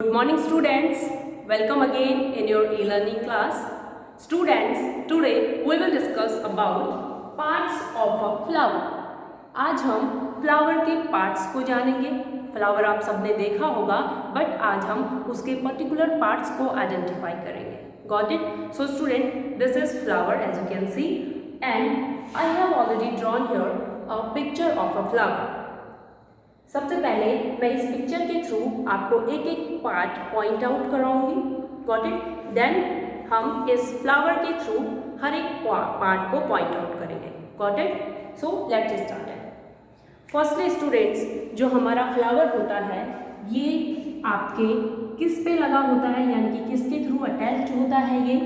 Good morning students, welcome again in your e-learning class. Students, today we will discuss about parts of a flower. आज हम flower के parts को जानेंगे. Flower आप सबने देखा होगा, बट आज हम उसके पर्टिकुलर पार्ट्स को आइडेंटिफाई करेंगे. Got it? So student, this is flower as you can see, and I have already drawn here a picture of a flower. सबसे पहले मैं इस पिक्चर के थ्रू आपको एक एक पार्ट पॉइंट आउट कराऊंगी. Got it? देन हम इस फ्लावर के थ्रू हर एक पार्ट को पॉइंट आउट करेंगे. Got it? So let's start it. Firstly students, जो हमारा फ्लावर होता है ये आपके किस पे लगा होता है, यानी कि किसके थ्रू अटैच्ड होता है ये.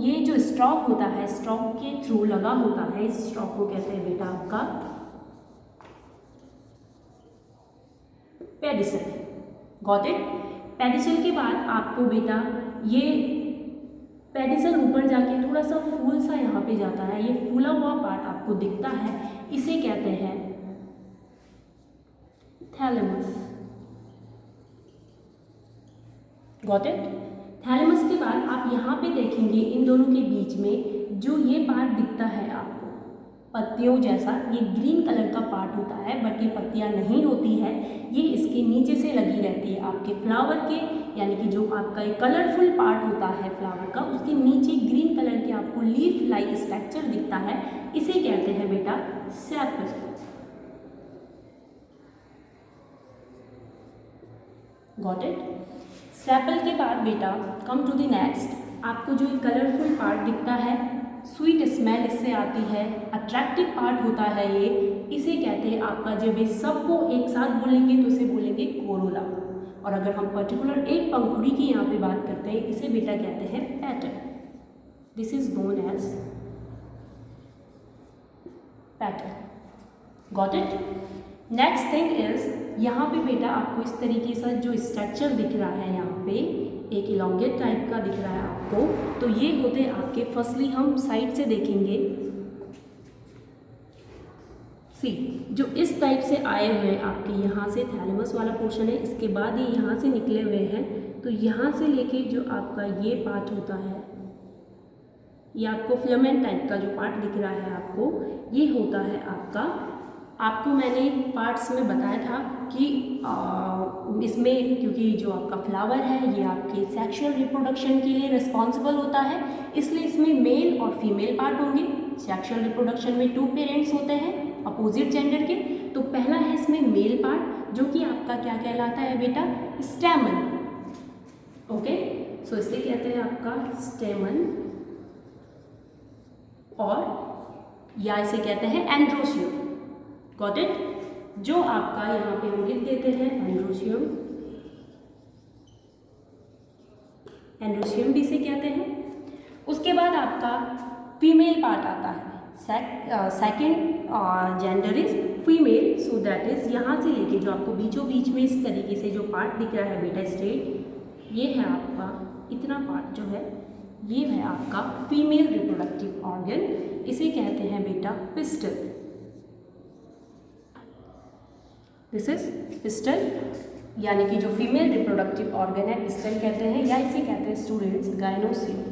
ये जो स्टॉक होता है, स्टॉक के थ्रू लगा होता है. इस स्टॉक को कहते हैं बेटा आपका पेडिसल. Got it? पेडिसल के बाद आपको बेटा ये पेडिसल ऊपर जाके थोड़ा सा फूल सा यहाँ पे जाता है. ये फूला हुआ पार्ट आपको दिखता है, इसे कहते हैं थैलेमस. Got it? थैलेमस के बाद आप यहाँ पे देखेंगे इन दोनों के बीच में जो ये पार्ट दिखता है आपको पत्तियों जैसा, ये ग्रीन कलर का पार्ट होता है, बट ये पत्तियां नहीं होती है. ये इसके नीचे से लगी रहती है आपके फ्लावर के, यानी कि जो आपका एक कलरफुल पार्ट होता है फ्लावर का, उसके नीचे ग्रीन कलर के आपको लीफ लाइक स्ट्रक्चर दिखता है. इसे कहते हैं बेटा सेपल. Got it? सेपल के बाद बेटा कम टू द नेक्स्ट, आपको जो एक कलरफुल पार्ट दिखता है, स्वीट स्मेल इससे आती है, अट्रैक्टिव पार्ट होता है ये. इसे कहते हैं आपका, जब ये सबको एक साथ बोलेंगे तो इसे बोलेंगे कोरोला. और अगर हम पर्टिकुलर एक पंखुड़ी की यहाँ पे बात करते हैं, इसे बेटा कहते हैं pattern. This is known as pattern. Got it? Next thing is, यहाँ पे बेटा आपको इस तरीके से जो स्ट्रक्चर दिख रहा है, यहाँ पे एक इलोंगेट टाइप का दिख रहा है आपको. तो ये होते हैं आपके, फर्स्टली हम साइड से देखेंगे. सी, जो इस टाइप से आए हुए हैं आपके, यहाँ से थैलेमस वाला पोर्शन है, इसके बाद ये यहाँ से निकले हुए हैं. तो यहाँ से लेके जो आपका ये पार्ट होता है, ये आपको फिलामेंट टाइप का जो पार्ट दिख रहा है आपको, ये होता है आपको मैंने पार्ट्स में बताया था कि इसमें, क्योंकि जो आपका फ्लावर है ये आपके सेक्सुअल रिप्रोडक्शन के लिए रिस्पॉन्सिबल होता है, इसलिए इसमें मेल और फीमेल पार्ट होंगे. सेक्सुअल रिप्रोडक्शन में 2 पेरेंट्स होते हैं अपोजिट जेंडर के. तो पहला है इसमें मेल पार्ट, जो कि आपका क्या कहलाता है बेटा, स्टेमन. ओके, सो इसे कहते हैं आपका स्टेमन, और या इसे कहते हैं एंड्रोशियम. Got it? जो आपका यहाँ पे हम लिख देते हैं एंड्रोशियम. एंड्रोशियम भी इसे कहते हैं. उसके बाद आपका फीमेल पार्ट आता है. Second gender is female. So that is यहाँ से लेके जो आपको बीचों बीच में इस तरीके से जो पार्ट दिख रहा है बेटा स्ट्रेट, ये है आपका, इतना पार्ट जो है ये है आपका फीमेल रिप्रोडक्टिव ऑर्गन. इसे कहते हैं बेटा पिस्टल. दिस इज पिस्टल, यानी कि जो फीमेल रिप्रोडक्टिव ऑर्गन है पिस्टल कहते हैं, या इसे कहते हैं स्टूडेंट्स गायनोसियम.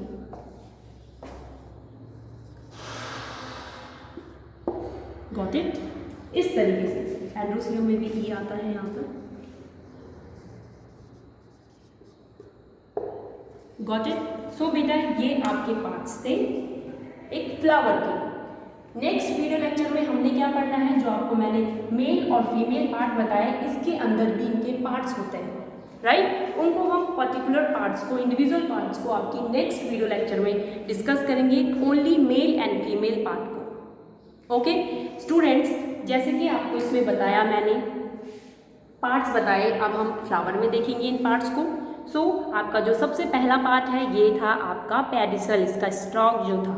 Got it? इस तरीके से एंड्रोसियम में भी ई आता है यहाँ पर. Got it? सो बेटा ये आपके पार्ट्स थे एक फ्लावर के. नेक्स्ट वीडियो लेक्चर में हमने क्या पढ़ना है, जो आपको मैंने मेल और फीमेल पार्ट बताया, इसके अंदर भी इनके पार्ट्स होते हैं, राइट? उनको हम पर्टिकुलर पार्ट्स को, इंडिविजुअल पार्ट्स को आपकी नेक्स्ट वीडियो लेक्चर में डिस्कस करेंगे, only male and female part को. ओके स्टूडेंट्स, जैसे कि आपको इसमें बताया मैंने, पार्ट्स बताए, अब हम फ्लावर में देखेंगे इन पार्ट्स को. आपका जो सबसे पहला पार्ट है ये था आपका पेडिसल, इसका स्टॉक जो था,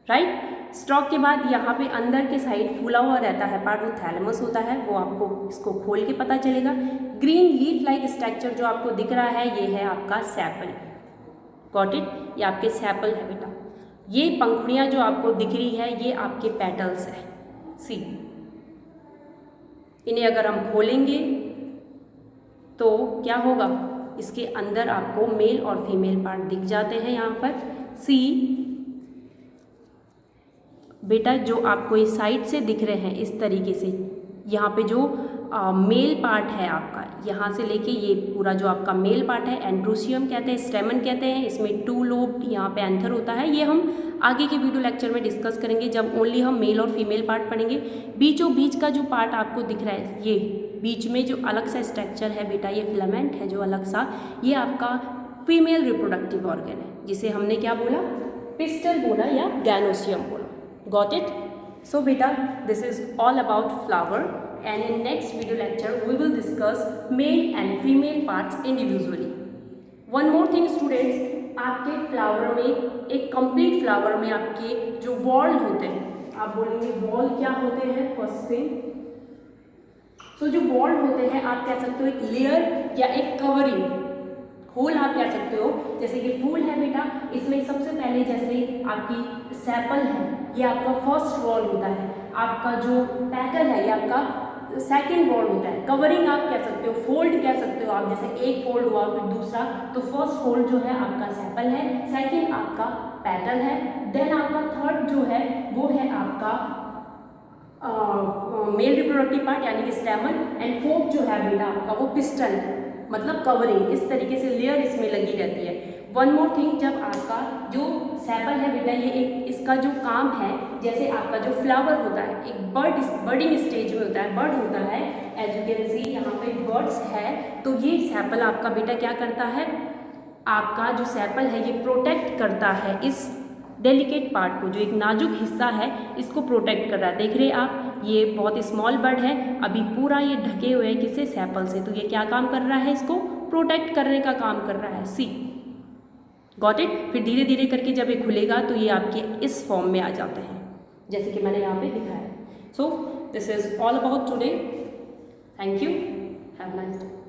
राइट? स्टॉक के बाद यहाँ पे अंदर के साइड फूला हुआ रहता है पार्ट, वो थैलेमस होता है, वो आपको इसको खोल के पता चलेगा. ग्रीन लीफ लाइक स्ट्रक्चर जो आपको दिख रहा है ये है आपका सेपल. Got it? ये आपके सेपल है बेटा. ये पंखुड़ियाँ जो आपको दिख रही है ये आपके पेटल्स है. सी, इन्हें अगर हम खोलेंगे तो क्या होगा, इसके अंदर आपको मेल और फीमेल पार्ट दिख जाते हैं। यहाँ पर सी बेटा जो आपको इस साइड से दिख रहे हैं इस तरीके से, यहाँ पे जो मेल पार्ट है आपका, यहाँ से लेके ये पूरा जो आपका मेल पार्ट है एंड्रोसियम कहते हैं, स्टेमन कहते हैं। इसमें 2 लोब यहाँ पे एंथर होता है। ये हम आगे के वीडियो लेक्चर में डिस्कस करेंगे जब ओनली हम मेल और फीमेल पार्ट पढ़ेंगे। बीचों बीच का जो पार्ट आपको दिख रहा है, ये बीच में जो अलग सा स्ट्रक्चर है बेटा, ये फिलामेंट है जो अलग सा, ये आपका फीमेल रिप्रोडक्टिव ऑर्गन है, जिसे हमने क्या बोला, पिस्टल बोला या गैनोसियम बोला। Got it? So beta, this is all about flower, and in next video lecture we will discuss male and female parts individually. One more thing students, आपके flower में, एक कंप्लीट फ्लावर में आपके जो wall होते हैं, आप बोलेंगे वॉल क्या होते हैं, फर्स्ट थिंग। सो जो वॉल होते हैं आप कह सकते हो एक लेयर या एक कवरिंग, होल आप कह सकते हो। जैसे कि फूल है बेटा, इसमें सबसे पहले जैसे आपकी सेपल है, ये आपका फर्स्ट वॉल होता है। आपका जो पैटल है ये आपका सेकंड वॉल होता है। कवरिंग आप कह सकते हो, फोल्ड कह सकते हो आप, जैसे एक फोल्ड हुआ फिर दूसरा, तो फर्स्ट फोल्ड जो है आपका सेपल है, सेकंड आपका पैटल है, देन आपका थर्ड जो है वो है आपका मेल रिप्रोडक्टिव पार्ट यानी कि स्टेमन, एंड फोर्थ जो है बेटा आपका वो पिस्टल है, मतलब कवरिंग। इस तरीके से लेयर इसमें लगी रहती है। वन मोर थिंग, जब आपका जो सेपल है बेटा, ये एक इसका जो काम है, जैसे आपका जो फ्लावर होता है एक बर्डिंग स्टेज में होता है, बर्ड होता है, एज यू कैन सी यहाँ पे बर्ड्स है, तो ये सेपल आपका बेटा क्या करता है, आपका जो सेपल है ये प्रोटेक्ट करता है इस डेलिकेट पार्ट को, जो एक नाजुक हिस्सा है इसको प्रोटेक्ट कर रहा है। देख रहे हैं आप, ये बहुत स्मॉल बर्ड है, अभी पूरा ये ढके हुए हैं किससे, सेपल से, तो ये क्या काम कर रहा है, इसको प्रोटेक्ट करने का काम कर रहा है। सी गॉट इट? फिर धीरे धीरे करके जब ये खुलेगा तो ये आपके इस फॉर्म में आ जाते हैं, जैसे कि मैंने यहाँ पे दिखाया। So this is all about today. Thank you, have a nice day.